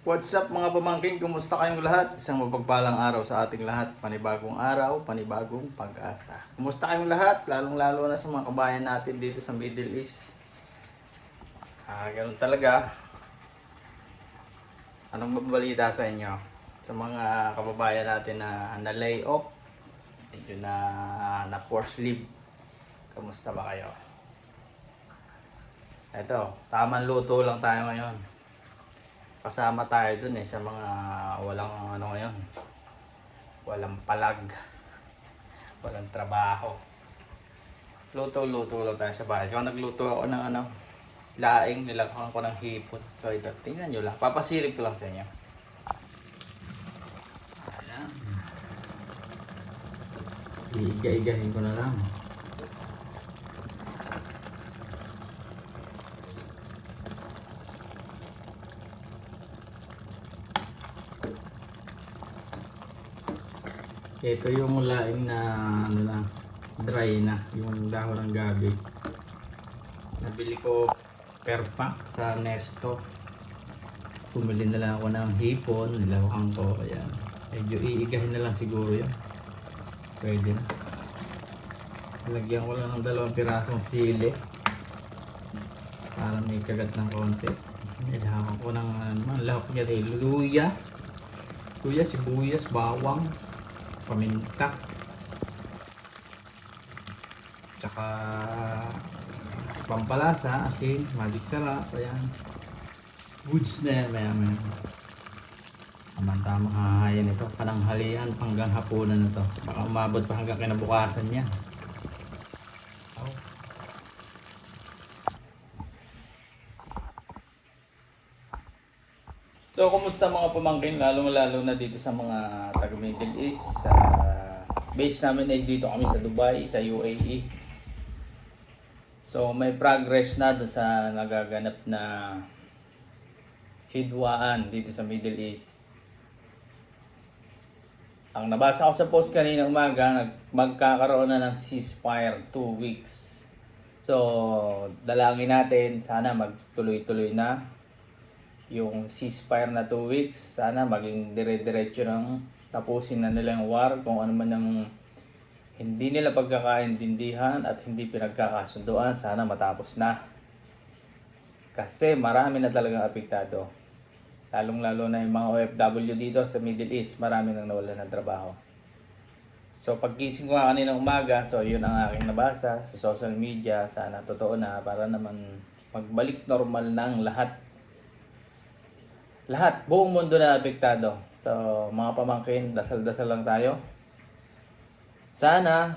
What's up mga pamangkin? Kumusta kayong lahat? Isang mapagpalang araw sa ating lahat. Panibagong araw, panibagong pag-asa. Kumusta kayong lahat? Lalong-lalo na sa mga kabayan natin dito sa Middle East. Ganun talaga. Anong mabalita sa inyo? Sa mga kababayan natin na lay off, medyo na force leave. Kumusta ba kayo? Ito, tamang luto lang tayo ngayon. Kasama tayo dun sa mga walang ngayon, walang palag, walang trabaho. Luto-luto lang tayo sa bahay. So nagluto ako ng laing, nilagyan ko ng hipon. So ito, tingnan nyo lang, papasilip ko lang sa inyo. Ayan. Iiga-igahin ko na lang. Ito yung laing na dry na, yung dahon ng gabi. Nabili ko per pack sa Nesto. Pumili na lang ako ng hipon, nilawakan ko. Ayan. Medyo iigahin na lang siguro yan. Pwede na. Lagyan ko lang ng 2 pirasong sili para may kagat ng konti. Nilawakan ko ng lahok yan, luya, sibuyas, bawang, paminta, tsaka pampalasa, asin, magic sarap. Ayan, goods na yan. Ayan. Tamang-tamang hahayan ito, pananghalian hanggang hapunan na to. Baka umabot pa hanggang kinabukasan niya. So, kumusta mga pamangkin? Lalong-lalo na dito sa mga taga Middle East. Base namin ay dito kami sa Dubai, sa UAE. So, may progress na doon sa nagaganap na hidwaan dito sa Middle East. Ang nabasa ko sa post kanina umaga, magkakaroon na ng ceasefire 2 weeks. So, dalangin natin, sana magtuloy-tuloy na yung ceasefire na 2 weeks. Sana maging dire-diretso ng tapusin na nila yung war, kung ano man ang hindi nila pagkakaintindihan at hindi pinagkakasunduan, sana matapos na. Kasi marami na talagang apektado. Lalong-lalo na yung mga OFW dito sa Middle East, marami nang nawalan ng trabaho. So paggising ko nga kaninang umaga, so yun ang aking nabasa sa social media. Sana totoo na para naman magbalik normal ng lahat. Buong mundo na apektado. So, mga pamangkin, dasal-dasal lang tayo. Sana,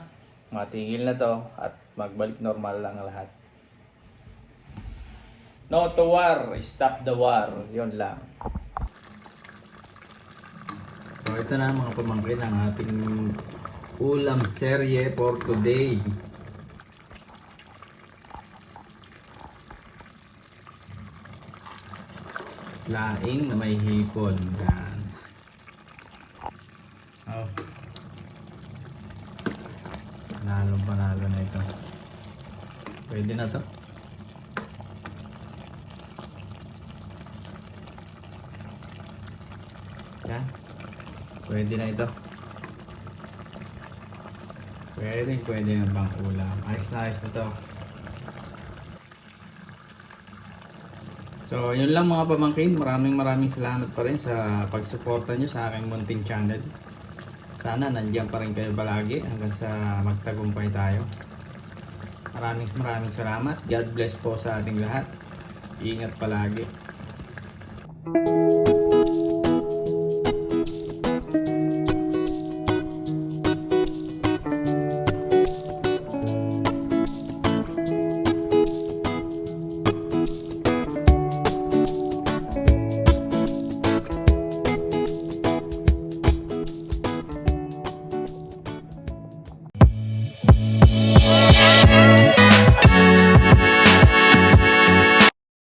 matigil na to at magbalik normal lang ang lahat. No to war, stop the war. Yun lang. So, ito na mga pamangkin ang ating ulam serye for today. Laing na may hipon. Yan. Oh. Panalo na ito. Pwede na to. Yan. Pwede na ito. Pwede na bang ulam. Ayos na to. So, yun lang mga pamangkin. Maraming salamat pa rin sa pagsuporta nyo sa aking munting channel. Sana nandiyan pa rin kayo palagi hanggang sa magtagumpay tayo. Maraming salamat. God bless po sa ating lahat. Ingat palagi.